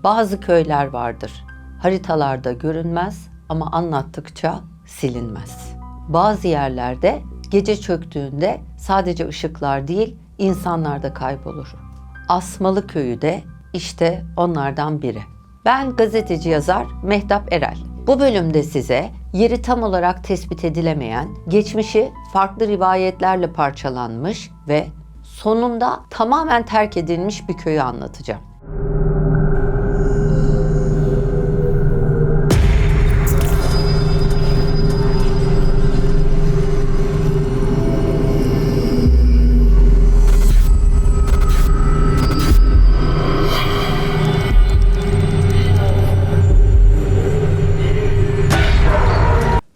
Bazı köyler vardır. Haritalarda görünmez ama anlattıkça silinmez. Bazı yerlerde gece çöktüğünde sadece ışıklar değil, insanlar da kaybolur. Asmalı Köyü de işte onlardan biri. Ben gazeteci yazar Mehtap Erel. Bu bölümde size yeri tam olarak tespit edilemeyen, geçmişi farklı rivayetlerle parçalanmış ve sonunda tamamen terk edilmiş bir köyü anlatacağım.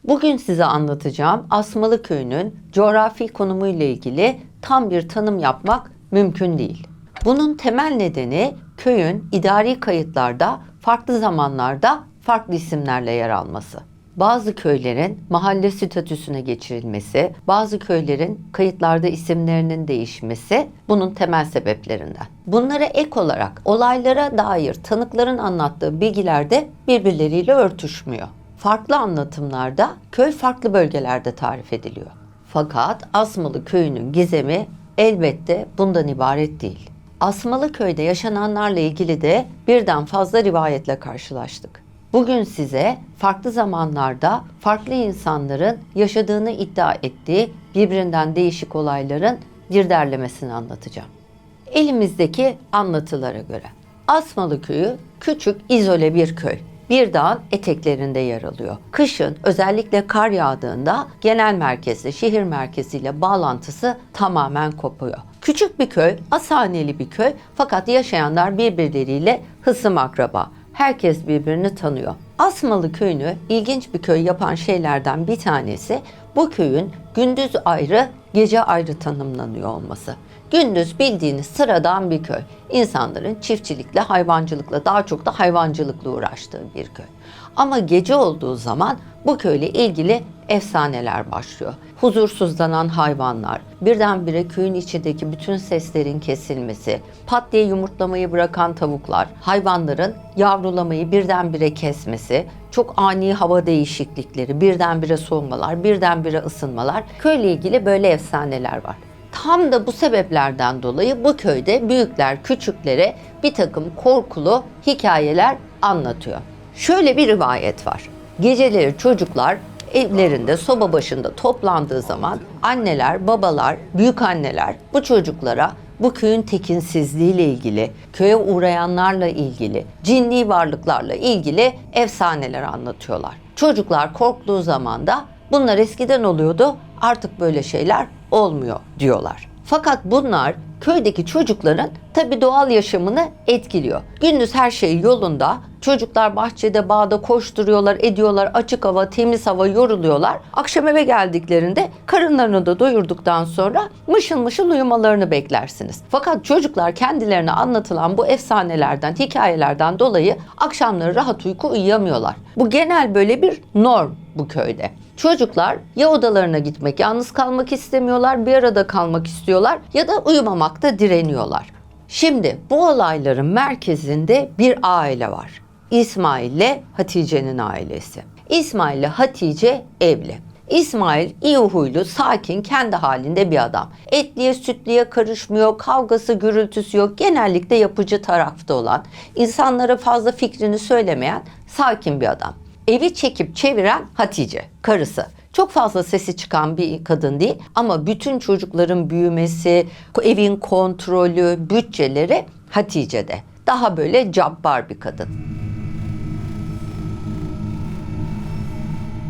Bugün size anlatacağım Asmalı Köyü'nün coğrafi konumuyla ilgili tam bir tanım yapmak mümkün değil. Bunun temel nedeni köyün idari kayıtlarda farklı zamanlarda farklı isimlerle yer alması. Bazı köylerin mahalle statüsüne geçirilmesi, bazı köylerin kayıtlarda isimlerinin değişmesi bunun temel sebeplerinden. Bunlara ek olarak olaylara dair tanıkların anlattığı bilgiler de birbirleriyle örtüşmüyor. Farklı anlatımlarda köy farklı bölgelerde tarif ediliyor. Fakat Asmalı Köyü'nün gizemi elbette bundan ibaret değil. Asmalı Köy'de yaşananlarla ilgili de birden fazla rivayetle karşılaştık. Bugün size farklı zamanlarda farklı insanların yaşadığını iddia ettiği birbirinden değişik olayların bir derlemesini anlatacağım. Elimizdeki anlatılara göre Asmalı Köyü küçük, izole bir köy. Bir dağın eteklerinde yer alıyor. Kışın özellikle kar yağdığında genel merkezle, şehir merkeziyle bağlantısı tamamen kopuyor. Küçük bir köy, asaneli bir köy fakat yaşayanlar birbirleriyle hısım akraba. Herkes birbirini tanıyor. Asmalı Köyü'nü ilginç bir köy yapan şeylerden bir tanesi bu köyün gündüz ayrı, gece ayrı tanımlanıyor olması. Gündüz bildiğiniz sıradan bir köy. İnsanların çiftçilikle, hayvancılıkla, daha çok da hayvancılıkla uğraştığı bir köy. Ama gece olduğu zaman bu köyle ilgili efsaneler başlıyor. Huzursuzlanan hayvanlar, birdenbire köyün içindeki bütün seslerin kesilmesi, pat diye yumurtlamayı bırakan tavuklar, hayvanların yavrulamayı birdenbire kesmesi, çok ani hava değişiklikleri, birdenbire soğumalar, birdenbire ısınmalar, köyle ilgili böyle efsaneler var. Tam da bu sebeplerden dolayı bu köyde büyükler küçüklere bir takım korkulu hikayeler anlatıyor. Şöyle bir rivayet var. Geceleri çocuklar evlerinde soba başında toplandığı zaman anneler, babalar, büyükanneler bu çocuklara bu köyün tekinsizliğiyle ilgili, köye uğrayanlarla ilgili, cinli varlıklarla ilgili efsaneler anlatıyorlar. Çocuklar korktuğu zaman da bunlar eskiden oluyordu, artık böyle şeyler olmuyor diyorlar. Fakat bunlar köydeki çocukların tabii doğal yaşamını etkiliyor. Gündüz her şey yolunda. Çocuklar bahçede, bağda koşturuyorlar, ediyorlar. Açık hava, temiz hava, yoruluyorlar. Akşam eve geldiklerinde karınlarını da doyurduktan sonra mışıl mışıl uyumalarını beklersiniz. Fakat çocuklar kendilerine anlatılan bu efsanelerden, hikayelerden dolayı akşamları rahat uyku uyuyamıyorlar. Bu genel böyle bir norm bu köyde. Çocuklar ya odalarına gitmek, yalnız kalmak istemiyorlar, bir arada kalmak istiyorlar ya da uyumamakta direniyorlar. Şimdi bu olayların merkezinde bir aile var. İsmail ile Hatice'nin ailesi. İsmail ile Hatice evli. İsmail iyi huylu, sakin, kendi halinde bir adam. Etliye sütlüye karışmıyor, kavgası gürültüsü yok. Genellikle yapıcı tarafta olan, insanlara fazla fikrini söylemeyen sakin bir adam. Evi çekip çeviren Hatice, karısı. Çok fazla sesi çıkan bir kadın değil ama bütün çocukların büyümesi, evin kontrolü, bütçeleri Hatice'de. Daha böyle cabbar bir kadın.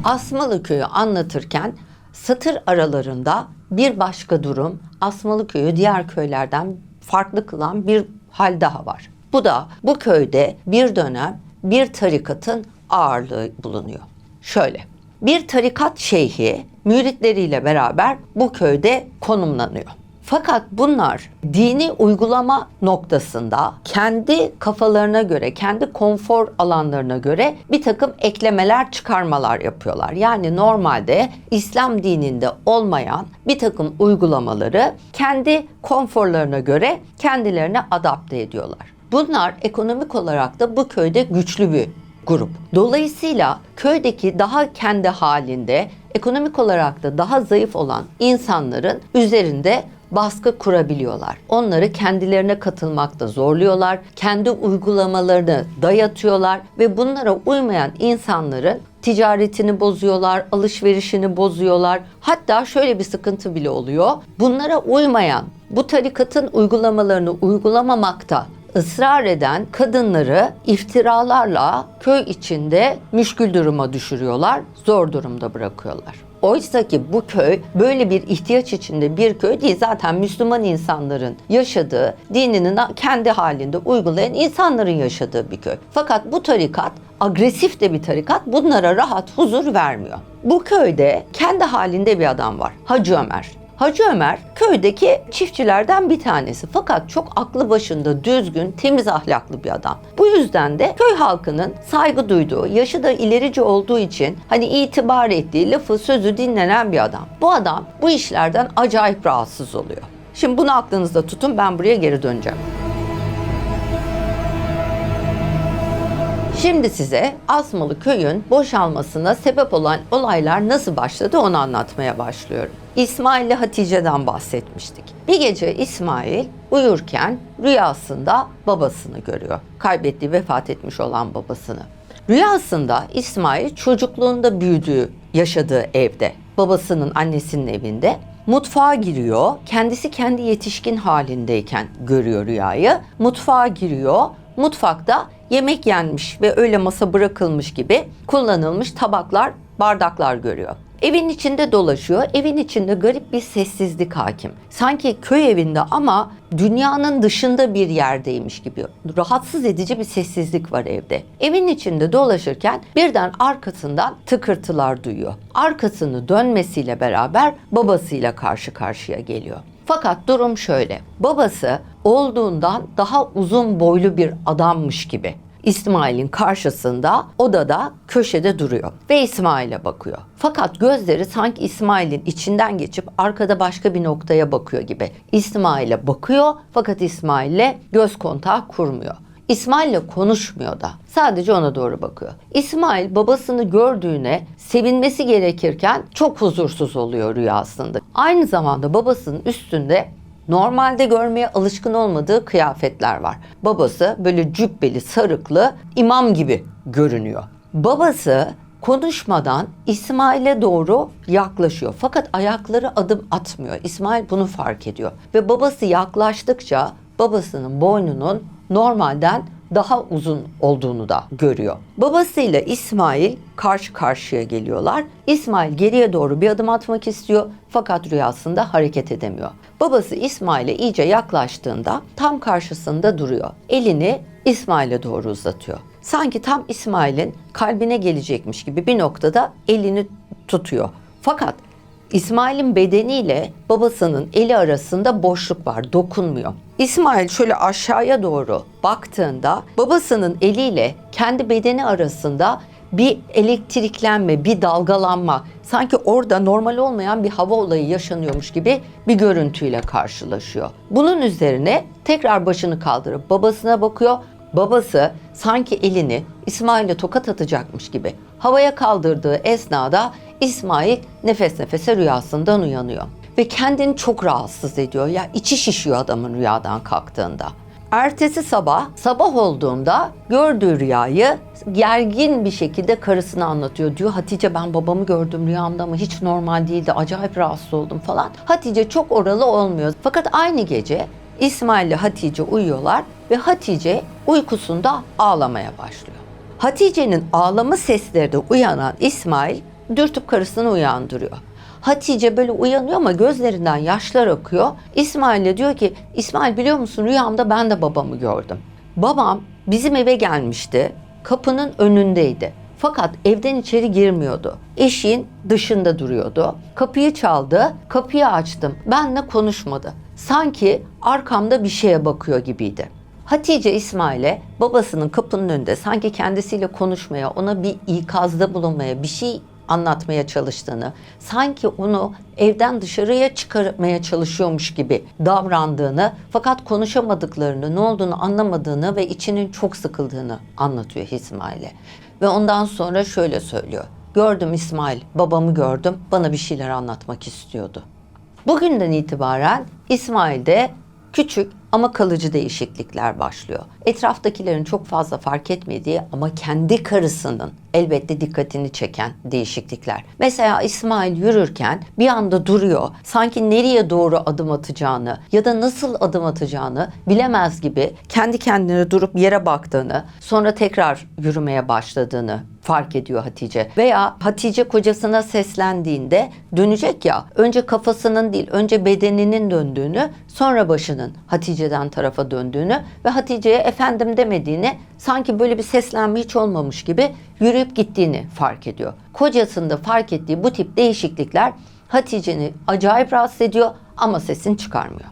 Asmalı Köyü anlatırken satır aralarında bir başka durum, Asmalı Köyü diğer köylerden farklı kılan bir hal daha var. Bu da bu köyde bir dönem bir tarikatın ağırlığı bulunuyor. Şöyle, bir tarikat şeyhi müritleriyle beraber bu köyde konumlanıyor. Fakat bunlar dini uygulama noktasında kendi kafalarına göre, kendi konfor alanlarına göre bir takım eklemeler, çıkarmalar yapıyorlar. Yani normalde İslam dininde olmayan bir takım uygulamaları kendi konforlarına göre kendilerine adapte ediyorlar. Bunlar ekonomik olarak da bu köyde güçlü bir grup. Dolayısıyla köydeki daha kendi halinde, ekonomik olarak da daha zayıf olan insanların üzerinde baskı kurabiliyorlar. Onları kendilerine katılmakta zorluyorlar. Kendi uygulamalarını dayatıyorlar ve bunlara uymayan insanların ticaretini bozuyorlar, alışverişini bozuyorlar. Hatta şöyle bir sıkıntı bile oluyor. Bunlara uymayan, bu tarikatın uygulamalarını uygulamamakta ısrar eden kadınları iftiralarla köy içinde müşkül duruma düşürüyorlar, zor durumda bırakıyorlar. Oysa ki bu köy böyle bir ihtiyaç içinde bir köy değil. Zaten Müslüman insanların yaşadığı, dinini kendi halinde uygulayan insanların yaşadığı bir köy. Fakat bu tarikat agresif de bir tarikat, bunlara rahat, huzur vermiyor. Bu köyde kendi halinde bir adam var, Hacı Ömer. Hacı Ömer köydeki çiftçilerden bir tanesi, fakat çok aklı başında, düzgün, temiz ahlaklı bir adam. Bu yüzden de köy halkının saygı duyduğu, yaşı da ilerici olduğu için hani itibar ettiği, lafı sözü dinlenen bir adam. Bu adam bu işlerden acayip rahatsız oluyor. Şimdi bunu aklınızda tutun, ben buraya geri döneceğim. Şimdi size Asmalı köyün boşalmasına sebep olan olaylar nasıl başladı onu anlatmaya başlıyorum. İsmail ile Hatice'den bahsetmiştik. Bir gece İsmail uyurken rüyasında babasını görüyor. Kaybettiği, vefat etmiş olan babasını. Rüyasında İsmail çocukluğunda büyüdüğü, yaşadığı evde, babasının, annesinin evinde mutfağa giriyor. Kendisi kendi yetişkin halindeyken görüyor rüyayı. Mutfağa giriyor. Mutfakta yemek yenmiş ve öyle masa bırakılmış gibi kullanılmış tabaklar, bardaklar görüyor. Evin içinde dolaşıyor. Evin içinde garip bir sessizlik hakim. Sanki köy evinde ama dünyanın dışında bir yerdeymiş gibi. Rahatsız edici bir sessizlik var evde. Evin içinde dolaşırken birden arkasından tıkırtılar duyuyor. Arkasını dönmesiyle beraber babasıyla karşı karşıya geliyor. Fakat durum şöyle. Babası olduğundan daha uzun boylu bir adammış gibi İsmail'in karşısında odada köşede duruyor ve İsmail'e bakıyor. Fakat gözleri sanki İsmail'in içinden geçip arkada başka bir noktaya bakıyor gibi. İsmail'e bakıyor fakat İsmail'le göz kontağı kurmuyor. İsmail'le konuşmuyor da. Sadece ona doğru bakıyor. İsmail babasını gördüğüne sevinmesi gerekirken çok huzursuz oluyor rüyasında. Aynı zamanda babasının üstünde normalde görmeye alışkın olmadığı kıyafetler var. Babası böyle cübbeli, sarıklı, imam gibi görünüyor. Babası konuşmadan İsmail'e doğru yaklaşıyor. Fakat ayakları adım atmıyor. İsmail bunu fark ediyor. Ve babası yaklaştıkça babasının boynunun normalden daha uzun olduğunu da görüyor. Babasıyla İsmail karşı karşıya geliyorlar. İsmail geriye doğru bir adım atmak istiyor fakat rüyasında hareket edemiyor. Babası İsmail'e iyice yaklaştığında tam karşısında duruyor. Elini İsmail'e doğru uzatıyor. Sanki tam İsmail'in kalbine gelecekmiş gibi bir noktada elini tutuyor. Fakat İsmail'in bedeniyle babasının eli arasında boşluk var, dokunmuyor. İsmail şöyle aşağıya doğru baktığında babasının eliyle kendi bedeni arasında bir elektriklenme, bir dalgalanma, sanki orada normal olmayan bir hava olayı yaşanıyormuş gibi bir görüntüyle karşılaşıyor. Bunun üzerine tekrar başını kaldırıp babasına bakıyor. Babası sanki elini İsmail'e tokat atacakmış gibi havaya kaldırdığı esnada İsmail nefes nefese rüyasından uyanıyor. Ve kendini çok rahatsız ediyor. Ya içi şişiyor adamın rüyadan kalktığında. Ertesi sabah olduğunda gördüğü rüyayı gergin bir şekilde karısına anlatıyor. Diyor Hatice, ben babamı gördüm rüyamda ama hiç normal değildi. Acayip rahatsız oldum falan. Hatice çok oralı olmuyor. Fakat aynı gece İsmail ile Hatice uyuyorlar ve Hatice uykusunda ağlamaya başlıyor. Hatice'nin ağlama seslerinde uyanan İsmail dürtüp karısını uyandırıyor. Hatice böyle uyanıyor ama gözlerinden yaşlar akıyor. İsmail'e diyor ki, İsmail biliyor musun rüyamda ben de babamı gördüm. Babam bizim eve gelmişti, kapının önündeydi. Fakat evden içeri girmiyordu. Eşiğin dışında duruyordu. Kapıyı çaldı, kapıyı açtım. Benle konuşmadı. Sanki arkamda bir şeye bakıyor gibiydi. Hatice İsmail'e babasının kapının önünde sanki kendisiyle konuşmaya, ona bir ikazda bulunmaya, bir şey anlatmaya çalıştığını, sanki onu evden dışarıya çıkarmaya çalışıyormuş gibi davrandığını, fakat konuşamadıklarını, ne olduğunu anlamadığını ve içinin çok sıkıldığını anlatıyor İsmail'e. Ve ondan sonra şöyle söylüyor: gördüm İsmail, babamı gördüm, bana bir şeyler anlatmak istiyordu. Bugünden itibaren İsmail'de küçük ama kalıcı değişiklikler başlıyor. Etraftakilerin çok fazla fark etmediği ama kendi karısının elbette dikkatini çeken değişiklikler. Mesela İsmail yürürken bir anda duruyor. Sanki nereye doğru adım atacağını ya da nasıl adım atacağını bilemez gibi kendi kendine durup yere baktığını, sonra tekrar yürümeye başladığını fark ediyor Hatice. Veya Hatice kocasına seslendiğinde dönecek ya, önce kafasının değil, önce bedeninin döndüğünü, sonra başının Hatice'den tarafa döndüğünü ve Hatice'ye efendim demediğini, sanki böyle bir seslenme hiç olmamış gibi yürüyüp gittiğini fark ediyor. Kocasında fark ettiği bu tip değişiklikler Hatice'ni acayip rahatsız ediyor ama sesini çıkarmıyor.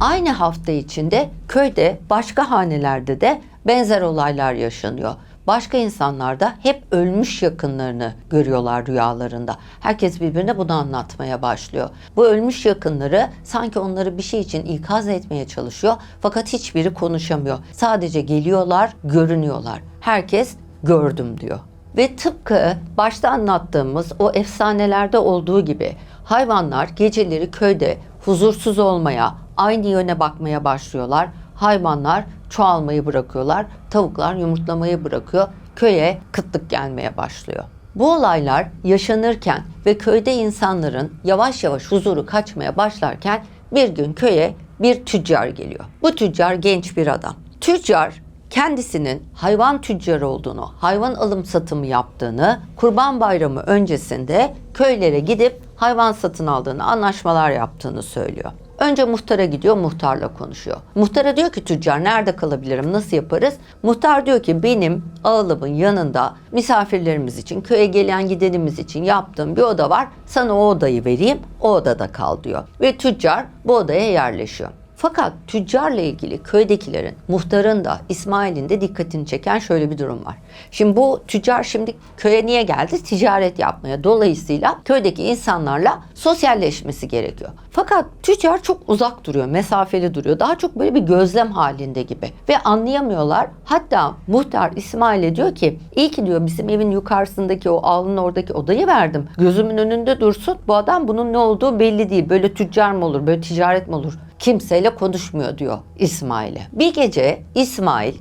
Aynı hafta içinde köyde, başka hanelerde de benzer olaylar yaşanıyor. Başka insanlar da hep ölmüş yakınlarını görüyorlar rüyalarında. Herkes birbirine bunu anlatmaya başlıyor. Bu ölmüş yakınları sanki onları bir şey için ikaz etmeye çalışıyor, fakat hiçbiri konuşamıyor. Sadece geliyorlar, görünüyorlar. Herkes gördüm diyor. Ve tıpkı başta anlattığımız o efsanelerde olduğu gibi hayvanlar geceleri köyde huzursuz olmaya, aynı yöne bakmaya başlıyorlar. Hayvanlar çoğalmayı bırakıyorlar, tavuklar yumurtlamayı bırakıyor, köye kıtlık gelmeye başlıyor. Bu olaylar yaşanırken ve köyde insanların yavaş yavaş huzuru kaçmaya başlarken bir gün köye bir tüccar geliyor. Bu tüccar genç bir adam. Tüccar kendisinin hayvan tüccarı olduğunu, hayvan alım satımı yaptığını, Kurban Bayramı öncesinde köylere gidip hayvan satın aldığını, anlaşmalar yaptığını söylüyor. Önce muhtara gidiyor, muhtarla konuşuyor. Muhtara diyor ki tüccar, nerede kalabilirim, nasıl yaparız? Muhtar diyor ki benim ağılımın yanında misafirlerimiz için, köye gelen gidenimiz için yaptığım bir oda var. Sana o odayı vereyim, o odada kal diyor. Ve tüccar bu odaya yerleşiyor. Fakat tüccarla ilgili köydekilerin, muhtarın da İsmail'in de dikkatini çeken şöyle bir durum var. Şimdi bu tüccar şimdi köye niye geldi? Ticaret yapmaya. Dolayısıyla köydeki insanlarla sosyalleşmesi gerekiyor. Fakat tüccar çok uzak duruyor, mesafeli duruyor. Daha çok böyle bir gözlem halinde gibi. Ve anlayamıyorlar. Hatta muhtar İsmail'e diyor ki, iyi ki diyor bizim evin yukarısındaki o ağlının oradaki odayı verdim. Gözümün önünde dursun. Bu adam bunun ne olduğu belli değil. Böyle tüccar mı olur, böyle ticaret mi olur? Kimseyle konuşmuyor diyor İsmail'e. Bir gece İsmail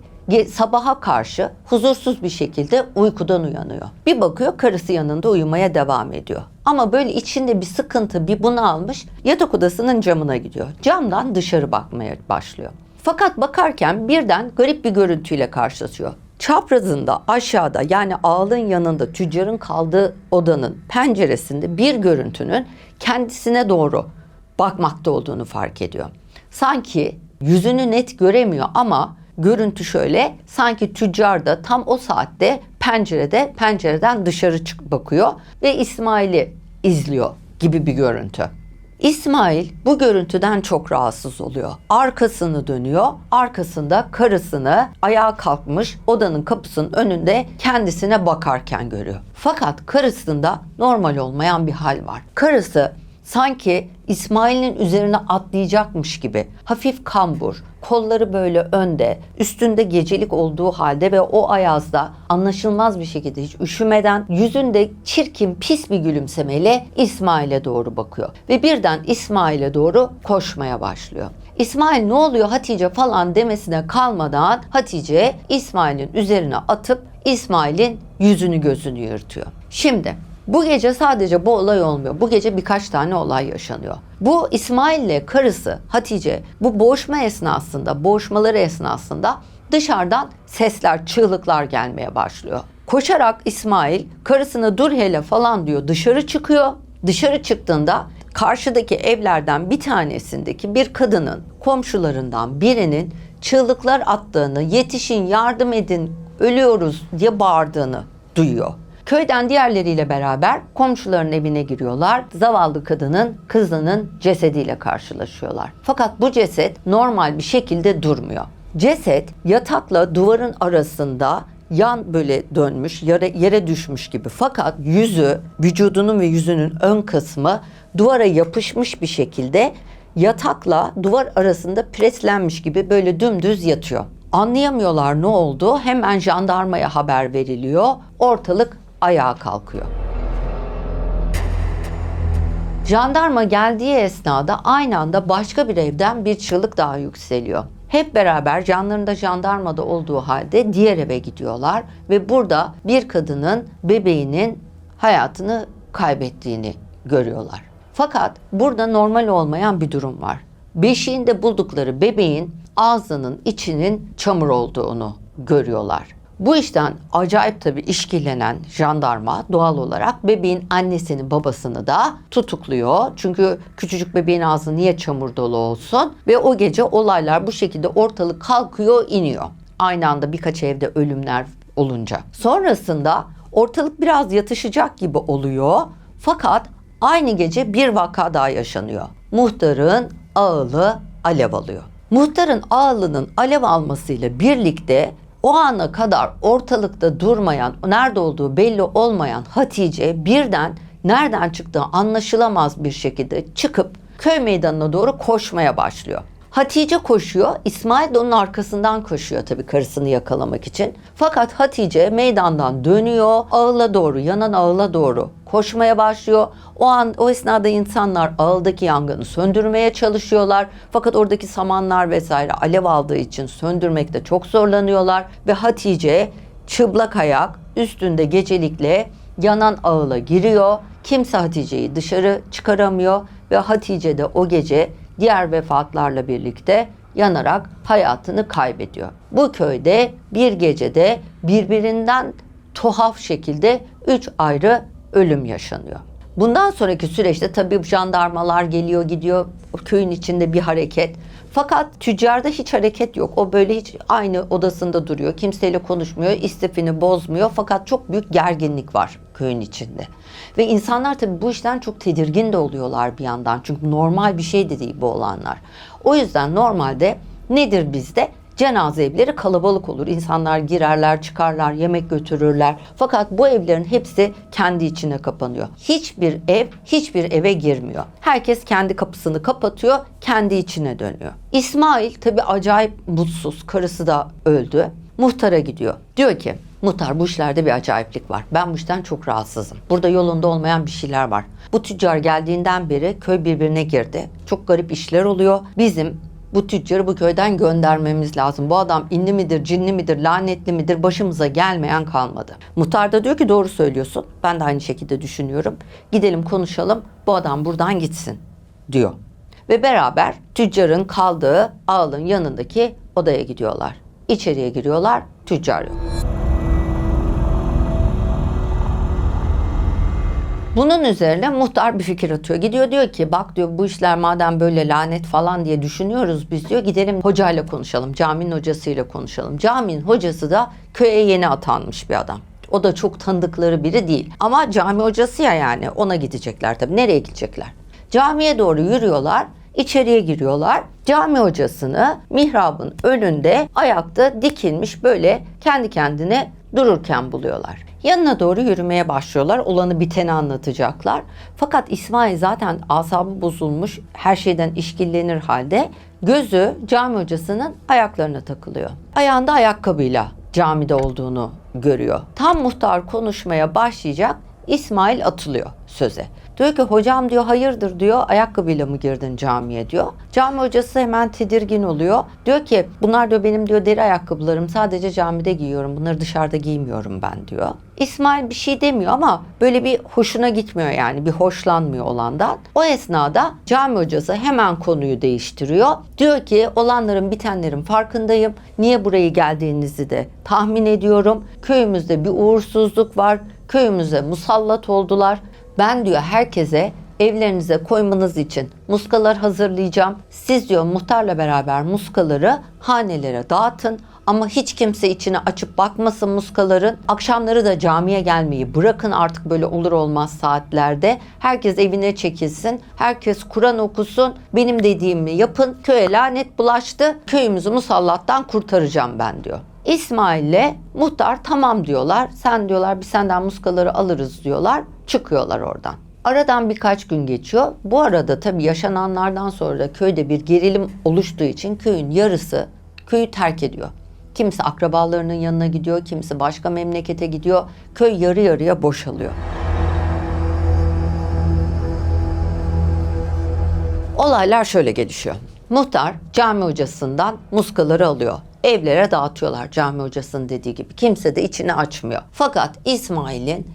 sabaha karşı huzursuz bir şekilde uykudan uyanıyor. Bir bakıyor karısı yanında uyumaya devam ediyor. Ama böyle içinde bir sıkıntı, bir bunalmış, yatak odasının camına gidiyor. Camdan dışarı bakmaya başlıyor. Fakat bakarken birden garip bir görüntüyle karşılaşıyor. Çaprazında aşağıda, yani ağlın yanında tüccarın kaldığı odanın penceresinde bir görüntünün kendisine doğru bakmakta olduğunu fark ediyor. Sanki yüzünü net göremiyor ama görüntü şöyle, sanki tüccar da tam o saatte pencereden dışarı bakıyor ve İsmail'i izliyor gibi bir görüntü. İsmail bu görüntüden çok rahatsız oluyor. Arkasını dönüyor. Arkasında karısını ayağa kalkmış odanın kapısının önünde kendisine bakarken görüyor. Fakat karısında normal olmayan bir hal var. Karısı sanki İsmail'in üzerine atlayacakmış gibi hafif kambur, kolları böyle önde, üstünde gecelik olduğu halde ve o ayazda anlaşılmaz bir şekilde hiç üşümeden yüzünde çirkin, pis bir gülümsemeyle İsmail'e doğru bakıyor. Ve birden İsmail'e doğru koşmaya başlıyor. İsmail ne oluyor Hatice falan demesine kalmadan Hatice İsmail'in üzerine atıp İsmail'in yüzünü gözünü yırtıyor. Şimdi bu gece sadece bu olay olmuyor. Bu gece birkaç tane olay yaşanıyor. Bu İsmail'le karısı Hatice bu boğuşmaları esnasında dışarıdan sesler, çığlıklar gelmeye başlıyor. Koşarak İsmail karısına dur hele falan diyor, dışarı çıkıyor. Dışarı çıktığında karşıdaki evlerden bir tanesindeki bir kadının, komşularından birinin çığlıklar attığını, yetişin yardım edin ölüyoruz diye bağırdığını duyuyor. Köyden diğerleriyle beraber komşuların evine giriyorlar. Zavallı kızının cesediyle karşılaşıyorlar. Fakat bu ceset normal bir şekilde durmuyor. Ceset yatakla duvarın arasında yan böyle dönmüş, yere düşmüş gibi. Fakat yüzü, vücudunun ve yüzünün ön kısmı duvara yapışmış bir şekilde yatakla duvar arasında preslenmiş gibi böyle dümdüz yatıyor. Anlayamıyorlar ne oldu. Hemen jandarmaya haber veriliyor. Ortalık ayağa kalkıyor. Jandarma geldiği esnada aynı anda başka bir evden bir çığlık daha yükseliyor. Hep beraber canlarında jandarmada olduğu halde diğer eve gidiyorlar ve burada bir kadının bebeğinin hayatını kaybettiğini görüyorlar. Fakat burada normal olmayan bir durum var. Beşiğinde buldukları bebeğin ağzının içinin çamur olduğunu görüyorlar. Bu işten acayip tabii işkillenen jandarma doğal olarak bebeğin annesini babasını da tutukluyor. Çünkü küçücük bebeğin ağzı niye çamur dolu olsun? Ve o gece olaylar bu şekilde ortalık kalkıyor, iniyor. Aynı anda birkaç evde ölümler olunca. Sonrasında ortalık biraz yatışacak gibi oluyor. Fakat aynı gece bir vaka daha yaşanıyor. Muhtarın ağılı alev alıyor. Muhtarın ağılının alev almasıyla birlikte o ana kadar ortalıkta durmayan, nerede olduğu belli olmayan Hatice birden nereden çıktığı anlaşılamaz bir şekilde çıkıp köy meydanına doğru koşmaya başlıyor. Hatice koşuyor, İsmail de onun arkasından koşuyor tabii karısını yakalamak için. Fakat Hatice meydandan dönüyor, ağıla doğru, yanan ağıla doğru koşmaya başlıyor. O esnada insanlar ağıldaki yangını söndürmeye çalışıyorlar. Fakat oradaki samanlar vesaire alev aldığı için söndürmekte çok zorlanıyorlar. Ve Hatice çıplak ayak üstünde gecelikle yanan ağıla giriyor. Kimse Hatice'yi dışarı çıkaramıyor ve Hatice de o gece diğer vefatlarla birlikte yanarak hayatını kaybediyor. Bu köyde bir gecede birbirinden tuhaf şekilde 3 ayrı ölüm yaşanıyor. Bundan sonraki süreçte tabii jandarmalar geliyor gidiyor, köyün içinde bir hareket. Fakat tüccarda hiç hareket yok. O böyle hiç aynı odasında duruyor. Kimseyle konuşmuyor, istifini bozmuyor. Fakat çok büyük gerginlik var köyün içinde. Ve insanlar tabii bu işten çok tedirgin de oluyorlar bir yandan. Çünkü normal bir şey de değil bu olanlar. O yüzden normalde nedir bizde? Cenaze evleri kalabalık olur. İnsanlar girerler, çıkarlar, yemek götürürler. Fakat bu evlerin hepsi kendi içine kapanıyor. Hiçbir ev, hiçbir eve girmiyor. Herkes kendi kapısını kapatıyor, kendi içine dönüyor. İsmail tabii acayip mutsuz. Karısı da öldü. Muhtara gidiyor. Diyor ki, muhtar bu işlerde bir acayiplik var. Ben bu işten çok rahatsızım. Burada yolunda olmayan bir şeyler var. Bu tüccar geldiğinden beri köy birbirine girdi. Çok garip işler oluyor. Bizim bu tüccarı bu köyden göndermemiz lazım. Bu adam inli midir, cinli midir, lanetli midir başımıza gelmeyen kalmadı. Muhtar da diyor ki doğru söylüyorsun. Ben de aynı şekilde düşünüyorum. Gidelim konuşalım. Bu adam buradan gitsin diyor. Ve beraber tüccarın kaldığı ağılın yanındaki odaya gidiyorlar. İçeriye giriyorlar. Tüccar yok. Bunun üzerine muhtar bir fikir atıyor. Gidiyor diyor ki bak diyor bu işler madem böyle lanet falan diye düşünüyoruz biz diyor gidelim hocayla konuşalım. Caminin hocasıyla konuşalım. Caminin hocası da köye yeni atanmış bir adam. O da çok tanıdıkları biri değil. Ama cami hocası ya yani ona gidecekler tabii. Nereye gidecekler? Camiye doğru yürüyorlar. İçeriye giriyorlar. Cami hocasını mihrabın önünde ayakta dikilmiş böyle kendi kendine dururken buluyorlar. Yanına doğru yürümeye başlıyorlar. Olanı biteni anlatacaklar. Fakat İsmail zaten asabı bozulmuş, her şeyden işkillenir halde gözü cami hocasının ayaklarına takılıyor. Ayağında ayakkabıyla camide olduğunu görüyor. Tam muhtar konuşmaya başlayacak, İsmail atılıyor söze. Diyor ki hocam diyor hayırdır diyor ayakkabıyla mı girdin camiye diyor. Cami hocası hemen tedirgin oluyor. Diyor ki bunlar diyor benim diyor deri ayakkabılarım sadece camide giyiyorum bunları dışarıda giymiyorum ben diyor. İsmail bir şey demiyor ama böyle bir hoşuna gitmiyor yani bir hoşlanmıyor olandan. O esnada cami hocası hemen konuyu değiştiriyor. Diyor ki olanların bitenlerin farkındayım. Niye buraya geldiğinizi de tahmin ediyorum. Köyümüzde bir uğursuzluk var. Köyümüze musallat oldular. Ben diyor herkese evlerinize koymanız için muskalar hazırlayacağım. Siz diyor muhtarla beraber muskaları hanelere dağıtın. Ama hiç kimse içine açıp bakmasın muskaların. Akşamları da camiye gelmeyi bırakın artık böyle olur olmaz saatlerde. Herkes evine çekilsin. Herkes Kur'an okusun. Benim dediğimi yapın. Köye lanet bulaştı. Köyümüzü musallattan kurtaracağım ben diyor. İsmail'le muhtar tamam diyorlar. Sen diyorlar biz senden muskaları alırız diyorlar. Çıkıyorlar oradan. Aradan birkaç gün geçiyor. Bu arada tabii yaşananlardan sonra da köyde bir gerilim oluştuğu için köyün yarısı köyü terk ediyor. Kimisi akrabalarının yanına gidiyor, kimisi başka memlekete gidiyor. Köy yarı yarıya boşalıyor. Olaylar şöyle gelişiyor. Muhtar cami hocasından muskaları alıyor. Evlere dağıtıyorlar cami hocasının dediği gibi. Kimse de içini açmıyor. Fakat İsmail'in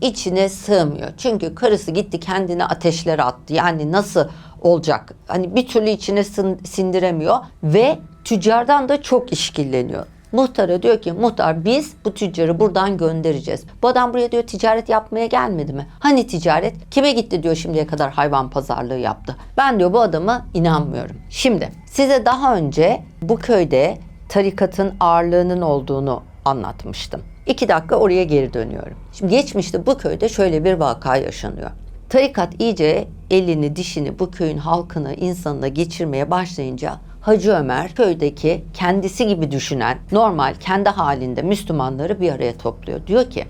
içine sığmıyor. Çünkü karısı gitti kendine ateşlere attı. Yani nasıl olacak? Hani bir türlü içine sindiremiyor ve tüccardan da çok işkilleniyor. Muhtara diyor ki muhtar biz bu tüccarı buradan göndereceğiz. Bu adam buraya diyor ticaret yapmaya gelmedi mi? Hani ticaret? Kime gitti diyor şimdiye kadar hayvan pazarlığı yaptı. Ben diyor bu adama inanmıyorum. Şimdi size daha önce bu köyde tarikatın ağırlığının olduğunu anlatmıştım. 2 dakika oraya geri dönüyorum. Şimdi geçmişte bu köyde şöyle bir vaka yaşanıyor. Tarikat iyice elini dişini bu köyün halkını, insanına geçirmeye başlayınca Hacı Ömer köydeki kendisi gibi düşünen, normal kendi halinde Müslümanları bir araya topluyor. Diyor ki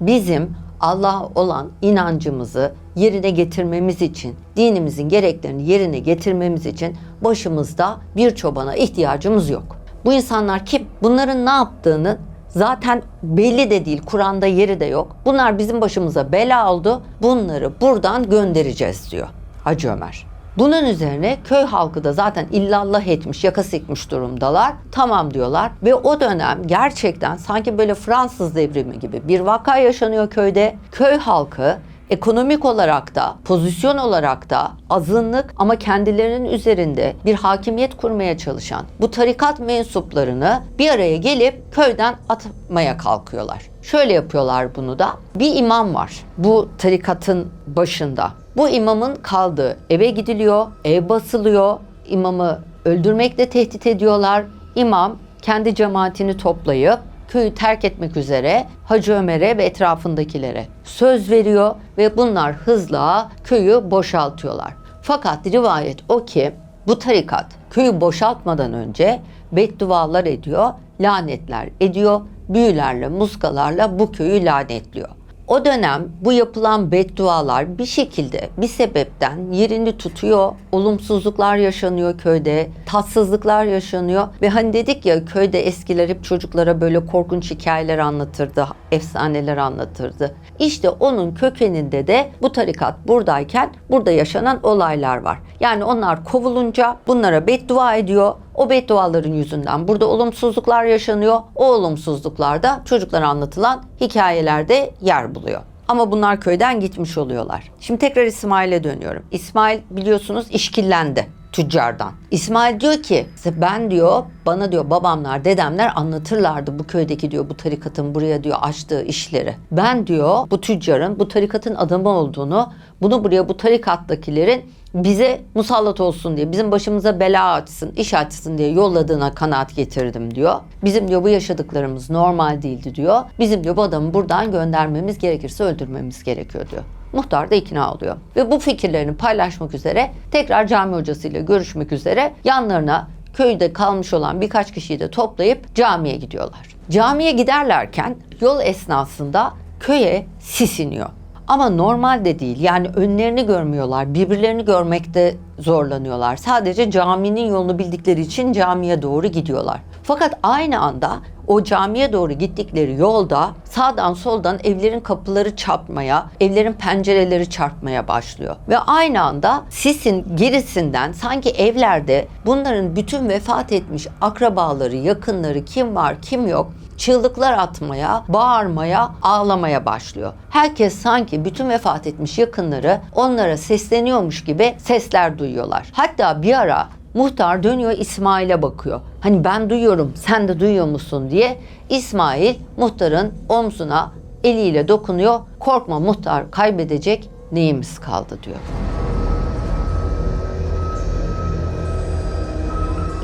bizim Allah'a olan inancımızı yerine getirmemiz için, dinimizin gereklerini yerine getirmemiz için başımızda bir çobana ihtiyacımız yok. Bu insanlar kim? Bunların ne yaptığını zaten belli de değil. Kur'an'da yeri de yok. Bunlar bizim başımıza bela oldu. Bunları buradan göndereceğiz diyor Hacı Ömer. Bunun üzerine köy halkı da zaten illallah etmiş, yaka sikmiş durumdalar. Tamam diyorlar ve o dönem gerçekten sanki böyle Fransız devrimi gibi bir vaka yaşanıyor köyde. Köy halkı ekonomik olarak da, pozisyon olarak da azınlık ama kendilerinin üzerinde bir hakimiyet kurmaya çalışan bu tarikat mensuplarını bir araya gelip köyden atmaya kalkıyorlar. Şöyle yapıyorlar bunu da. Bir imam var bu tarikatın başında. Bu imamın kaldığı eve gidiliyor, ev basılıyor. İmamı öldürmekle tehdit ediyorlar. İmam kendi cemaatini toplayıp köyü terk etmek üzere Hacı Ömer'e ve etrafındakilere söz veriyor ve bunlar hızla köyü boşaltıyorlar. Fakat rivayet o ki bu tarikat köyü boşaltmadan önce beddualar ediyor, lanetler ediyor, büyülerle, muskalarla bu köyü lanetliyor. O dönem bu yapılan beddualar bir şekilde bir sebepten yerini tutuyor. Olumsuzluklar yaşanıyor köyde, tatsızlıklar yaşanıyor ve hani dedik ya köyde eskiler hep çocuklara böyle korkunç hikayeler anlatırdı, efsaneler anlatırdı. İşte onun kökeninde de bu tarikat buradayken burada yaşanan olaylar var. Yani onlar kovulunca bunlara beddua ediyor. O bedduaların yüzünden burada olumsuzluklar yaşanıyor. O olumsuzluklarda çocuklara anlatılan hikayelerde yer buluyor. Ama bunlar köyden gitmiş oluyorlar. Şimdi tekrar İsmail'e dönüyorum. İsmail biliyorsunuz işkillendi tüccardan. İsmail diyor ki ben diyor bana diyor babamlar dedemler anlatırlardı bu köydeki diyor bu tarikatın buraya diyor açtığı işleri. Ben diyor bu tüccarın bu tarikatın adamı olduğunu bunu buraya bu tarikattakilerin bize musallat olsun diye bizim başımıza bela açsın iş açsın diye yolladığına kanaat getirdim diyor. Bizim diyor bu yaşadıklarımız normal değildi diyor. Bizim diyor bu adamı buradan göndermemiz gerekirse öldürmemiz gerekiyor diyor. Muhtar da ikna oluyor. Ve bu fikirlerini paylaşmak üzere tekrar cami hocasıyla görüşmek üzere yanlarına köyde kalmış olan birkaç kişiyi de toplayıp camiye gidiyorlar. Camiye giderlerken yol esnasında köye sis iniyor. Ama normal de değil. Yani önlerini görmüyorlar. Birbirlerini görmekte zorlanıyorlar. Sadece caminin yolunu bildikleri için camiye doğru gidiyorlar. Fakat aynı anda o camiye doğru gittikleri yolda sağdan soldan evlerin kapıları çarpmaya, evlerin pencereleri çarpmaya başlıyor. Ve aynı anda sisin gerisinden sanki evlerde bunların bütün vefat etmiş akrabaları, yakınları kim var kim yok çığlıklar atmaya, bağırmaya, ağlamaya başlıyor. Herkes sanki bütün vefat etmiş yakınları onlara sesleniyormuş gibi sesler duyuyorlar. Hatta bir ara muhtar dönüyor İsmail'e bakıyor. Hani ben duyuyorum sen de duyuyor musun diye. İsmail muhtarın omzuna eliyle dokunuyor. Korkma muhtar kaybedecek neyimiz kaldı diyor.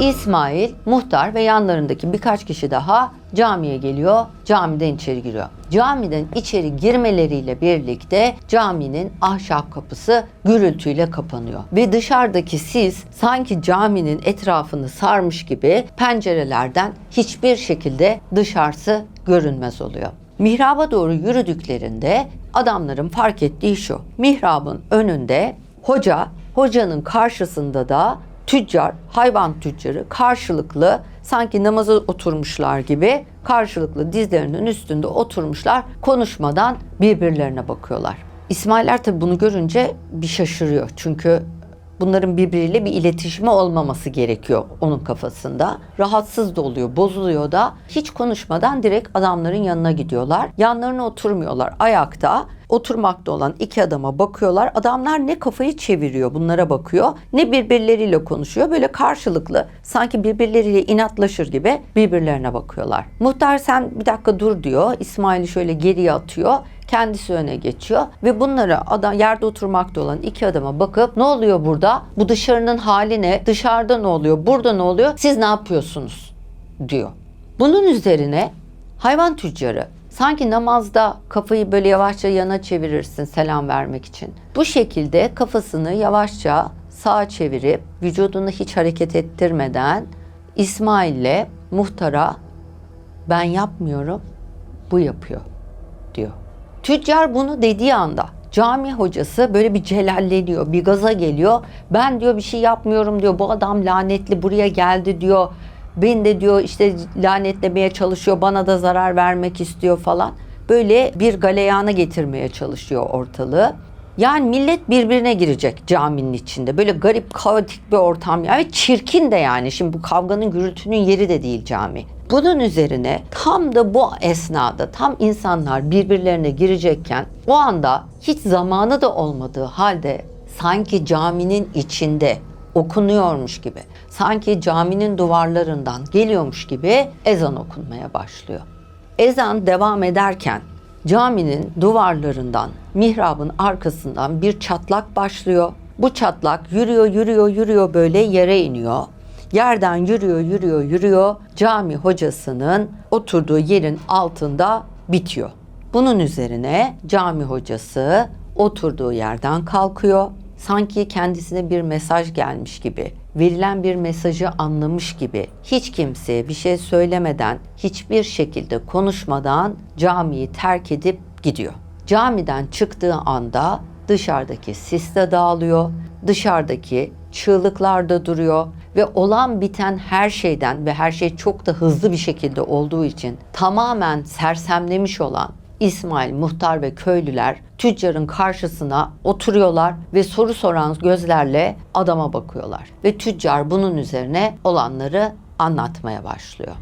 İsmail, muhtar ve yanlarındaki birkaç kişi daha camiye geliyor, camiden içeri giriyor. Camiden içeri girmeleriyle birlikte caminin ahşap kapısı gürültüyle kapanıyor. Ve dışarıdaki sis sanki caminin etrafını sarmış gibi pencerelerden hiçbir şekilde dışarısı görünmez oluyor. Mihraba doğru yürüdüklerinde adamların fark ettiği şu: mihrabın önünde hoca, hocanın karşısında da tüccar, hayvan tüccarı karşılıklı sanki namaza oturmuşlar gibi karşılıklı dizlerinin üstünde oturmuşlar, konuşmadan birbirlerine bakıyorlar. İsmailer tabii bunu görünce bir şaşırıyor. Çünkü bunların birbiriyle bir iletişimi olmaması gerekiyor onun kafasında. Rahatsız da oluyor, bozuluyor da. Hiç konuşmadan direkt adamların yanına gidiyorlar. Yanlarına oturmuyorlar. Ayakta oturmakta olan iki adama bakıyorlar. Adamlar ne kafayı çeviriyor, bunlara bakıyor, ne birbirleriyle konuşuyor. Böyle karşılıklı sanki birbirleriyle inatlaşır gibi birbirlerine bakıyorlar. Muhtar sen bir dakika dur diyor. İsmail'i şöyle geriye atıyor. Kendisi öne geçiyor ve bunlara adam yerde oturmakta olan iki adama bakıp ne oluyor burada? Bu dışarının hali ne? Dışarıda ne oluyor? Burada ne oluyor? Siz ne yapıyorsunuz? Diyor. Bunun üzerine hayvan tüccarı sanki namazda kafayı böyle yavaşça yana çevirirsin selam vermek için. Bu şekilde kafasını yavaşça sağa çevirip vücudunu hiç hareket ettirmeden İsmail'le muhtara ben yapmıyorum, bu yapıyor diyor. Tüccar bunu dediği anda cami hocası böyle bir celalleniyor, bir gaza geliyor. Ben diyor bir şey yapmıyorum diyor. Bu adam lanetli buraya geldi diyor. Beni de diyor işte lanetlemeye çalışıyor. Bana da zarar vermek istiyor falan. Böyle bir galeyana getirmeye çalışıyor ortalığı. Yani millet birbirine girecek caminin içinde. Böyle garip, kaotik bir ortam. Yani çirkin de yani. Şimdi bu kavganın, gürültünün yeri de değil cami. Bunun üzerine tam da bu esnada tam insanlar birbirlerine girecekken o anda hiç zamanı da olmadığı halde sanki caminin içinde okunuyormuş gibi, sanki caminin duvarlarından geliyormuş gibi ezan okunmaya başlıyor. Ezan devam ederken caminin duvarlarından, mihrabın arkasından bir çatlak başlıyor. Bu çatlak yürüyor böyle yere iniyor. Yerden yürüyor. Cami hocasının oturduğu yerin altında bitiyor. Bunun üzerine cami hocası oturduğu yerden kalkıyor. Sanki kendisine bir mesaj gelmiş gibi, verilen bir mesajı anlamış gibi hiç kimseye bir şey söylemeden, hiçbir şekilde konuşmadan camiyi terk edip gidiyor. Camiden çıktığı anda dışarıdaki sis de dağılıyor, dışarıdaki çığlıklar da duruyor ve olan biten her şeyden ve her şey çok da hızlı bir şekilde olduğu için tamamen sersemlemiş olan İsmail, muhtar ve köylüler tüccarın karşısına oturuyorlar ve soru soran gözlerle adama bakıyorlar. Ve tüccar bunun üzerine olanları anlatmaya başlıyor.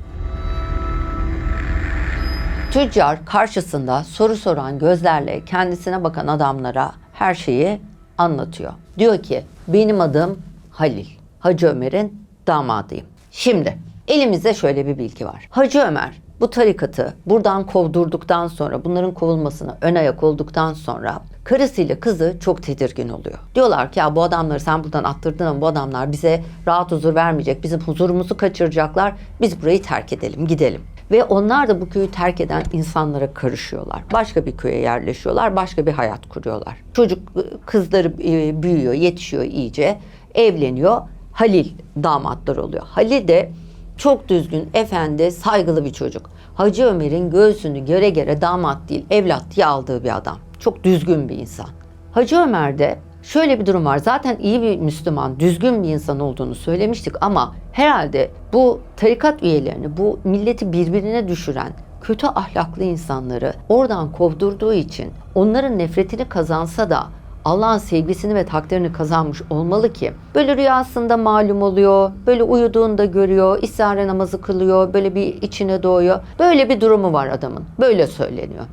Tüccar karşısında soru soran gözlerle kendisine bakan adamlara her şeyi anlatıyor. Diyor ki benim adım Halil. Hacı Ömer'in damadıyım. Şimdi elimizde şöyle bir bilgi var. Hacı Ömer bu tarikatı buradan kovdurduktan sonra, bunların kovulmasına ön ayak olduktan sonra karısıyla kızı çok tedirgin oluyor. Diyorlar ki ya bu adamları sen buradan attırdın ama bu adamlar bize rahat huzur vermeyecek, bizim huzurumuzu kaçıracaklar, biz burayı terk edelim, gidelim. Ve onlar da bu köyü terk eden insanlara karışıyorlar. Başka bir köye yerleşiyorlar, başka bir hayat kuruyorlar. Çocuk kızları büyüyor, yetişiyor iyice, evleniyor. Halil damatlar oluyor. Halil de çok düzgün, efendi, saygılı bir çocuk. Hacı Ömer'in göğsünü göre göre damat değil, evlat diye aldığı bir adam. Çok düzgün bir insan. Hacı Ömer'de şöyle bir durum var. Zaten iyi bir Müslüman, düzgün bir insan olduğunu söylemiştik ama herhalde bu tarikat üyelerini, bu milleti birbirine düşüren kötü ahlaklı insanları oradan kovdurduğu için onların nefretini kazansa da Allah'ın sevgisini ve takdirini kazanmış olmalı ki böyle rüyasında malum oluyor, böyle uyuduğunda görüyor, istihare namazı kılıyor, böyle bir içine doğuyor. Böyle bir durumu var adamın. Böyle söyleniyor.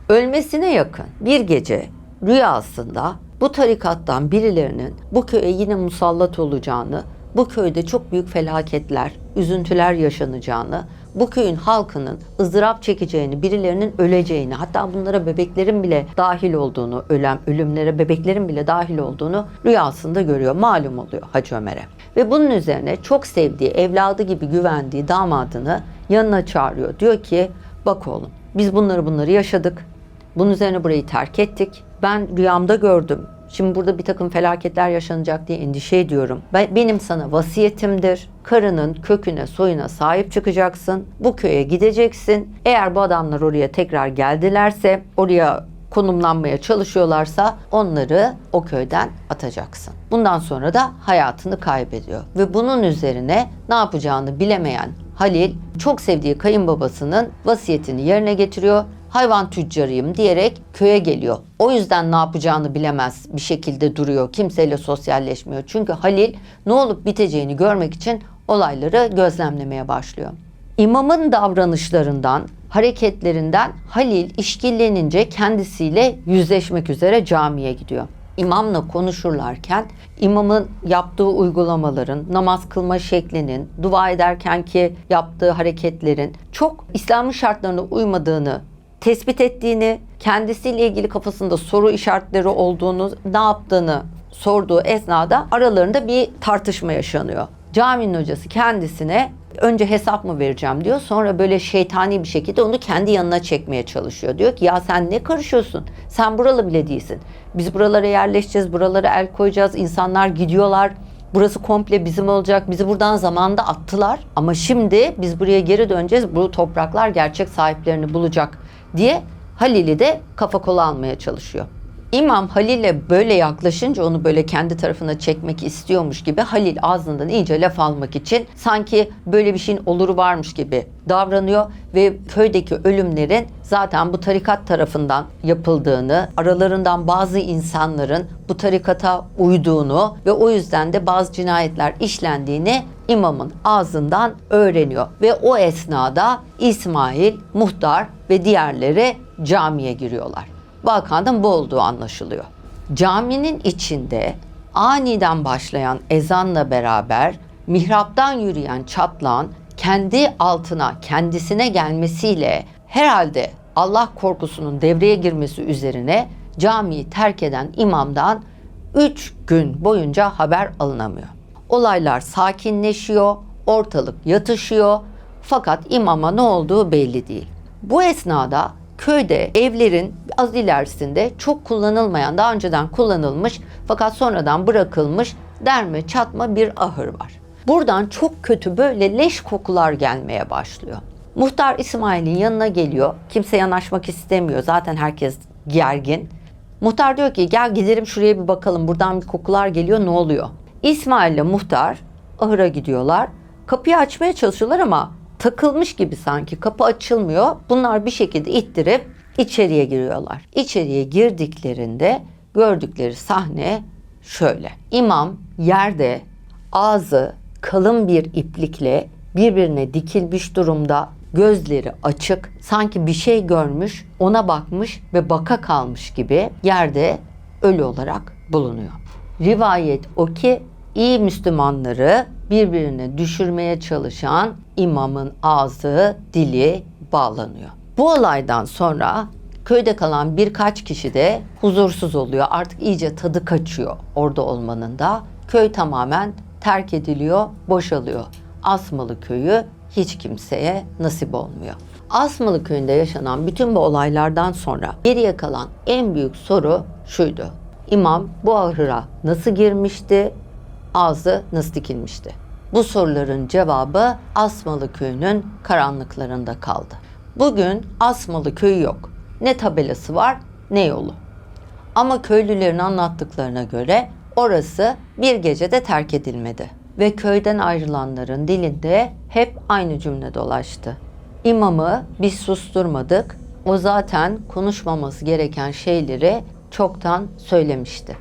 Ölmesine yakın bir gece rüyasında bu tarikattan birilerinin bu köye yine musallat olacağını, bu köyde çok büyük felaketler, üzüntüler yaşanacağını, bu köyün halkının ızdırap çekeceğini, birilerinin öleceğini, hatta bunlara bebeklerin bile dahil olduğunu, ölümlere bebeklerin bile dahil olduğunu rüyasında görüyor. Malum oluyor Hacı Ömer'e. Ve bunun üzerine çok sevdiği, evladı gibi güvendiği damadını yanına çağırıyor. Diyor ki, bak oğlum, biz bunları yaşadık. Bunun üzerine burayı terk ettik. Ben rüyamda gördüm. Şimdi burada bir takım felaketler yaşanacak diye endişe ediyorum. Benim sana vasiyetimdir. Karının köküne, soyuna sahip çıkacaksın. Bu köye gideceksin. Eğer bu adamlar oraya tekrar geldilerse, oraya konumlanmaya çalışıyorlarsa onları o köyden atacaksın. Bundan sonra da hayatını kaybediyor. Ve bunun üzerine ne yapacağını bilemeyen Halil çok sevdiği kayınbabasının vasiyetini yerine getiriyor. Hayvan tüccarıyım diyerek köye geliyor. O yüzden ne yapacağını bilemez bir şekilde duruyor. Kimseyle sosyalleşmiyor. Çünkü Halil ne olup biteceğini görmek için olayları gözlemlemeye başlıyor. İmamın davranışlarından, hareketlerinden Halil işkillenince kendisiyle yüzleşmek üzere camiye gidiyor. İmamla konuşurlarken imamın yaptığı uygulamaların, namaz kılma şeklinin, dua ederken ki yaptığı hareketlerin çok İslam'ın şartlarına uymadığını tespit ettiğini, kendisiyle ilgili kafasında soru işaretleri olduğunu, ne yaptığını sorduğu esnada aralarında bir tartışma yaşanıyor. Caminin hocası kendisine önce hesap mı vereceğim diyor. Sonra böyle şeytani bir şekilde onu kendi yanına çekmeye çalışıyor. Diyor ki ya sen ne karışıyorsun? Sen buralı bile değilsin. Biz buralara yerleşeceğiz, buralara el koyacağız. İnsanlar gidiyorlar. Burası komple bizim olacak. Bizi buradan zamanında attılar. Ama şimdi biz buraya geri döneceğiz. Bu topraklar gerçek sahiplerini bulacak diye Halil'i de kafa kola almaya çalışıyor. İmam Halil'e böyle yaklaşınca onu böyle kendi tarafına çekmek istiyormuş gibi Halil ağzından iyice laf almak için sanki böyle bir şeyin oluru varmış gibi davranıyor ve köydeki ölümlerin zaten bu tarikat tarafından yapıldığını, aralarından bazı insanların bu tarikata uyduğunu ve o yüzden de bazı cinayetler işlendiğini imamın ağzından öğreniyor. Ve o esnada İsmail, muhtar ve diğerleri camiye giriyorlar. Vakanın bu olduğu anlaşılıyor. Caminin içinde aniden başlayan ezanla beraber mihraptan yürüyen çatlağın kendi altına, kendisine gelmesiyle herhalde Allah korkusunun devreye girmesi üzerine camiyi terk eden imamdan 3 gün boyunca haber alınamıyor. Olaylar sakinleşiyor, ortalık yatışıyor fakat imama ne olduğu belli değil. Bu esnada köyde evlerin az ilerisinde çok kullanılmayan, daha önceden kullanılmış fakat sonradan bırakılmış derme çatma bir ahır var. Buradan çok kötü böyle leş kokular gelmeye başlıyor. Muhtar İsmail'in yanına geliyor. Kimse yanaşmak istemiyor. Zaten herkes gergin. Muhtar diyor ki gel gidelim şuraya bir bakalım. Buradan bir kokular geliyor, ne oluyor? İsmail ile muhtar ahıra gidiyorlar. Kapıyı açmaya çalışıyorlar ama takılmış gibi sanki. Kapı açılmıyor. Bunlar bir şekilde ittirip içeriye giriyorlar. İçeriye girdiklerinde gördükleri sahne şöyle. İmam yerde ağzı kalın bir iplikle birbirine dikilmiş durumda, gözleri açık, sanki bir şey görmüş, ona bakmış ve baka kalmış gibi yerde ölü olarak bulunuyor. Rivayet o ki iyi Müslümanları birbirine düşürmeye çalışan imamın ağzı, dili bağlanıyor. Bu olaydan sonra köyde kalan birkaç kişi de huzursuz oluyor. Artık iyice tadı kaçıyor orada olmanın da. Köy tamamen terk ediliyor, boşalıyor. Asmalı köyü hiç kimseye nasip olmuyor. Asmalı köyünde yaşanan bütün bu olaylardan sonra geriye kalan en büyük soru şuydu. İmam bu ahıra nasıl girmişti? Ağzı nasıl dikilmişti? Bu soruların cevabı Asmalı köyünün karanlıklarında kaldı. Bugün Asmalı köyü yok. Ne tabelası var ne yolu. Ama köylülerin anlattıklarına göre orası bir gecede terk edilmedi. Ve köyden ayrılanların dilinde hep aynı cümle dolaştı. İmamı biz susturmadık. O zaten konuşmaması gereken şeyleri çoktan söylemişti.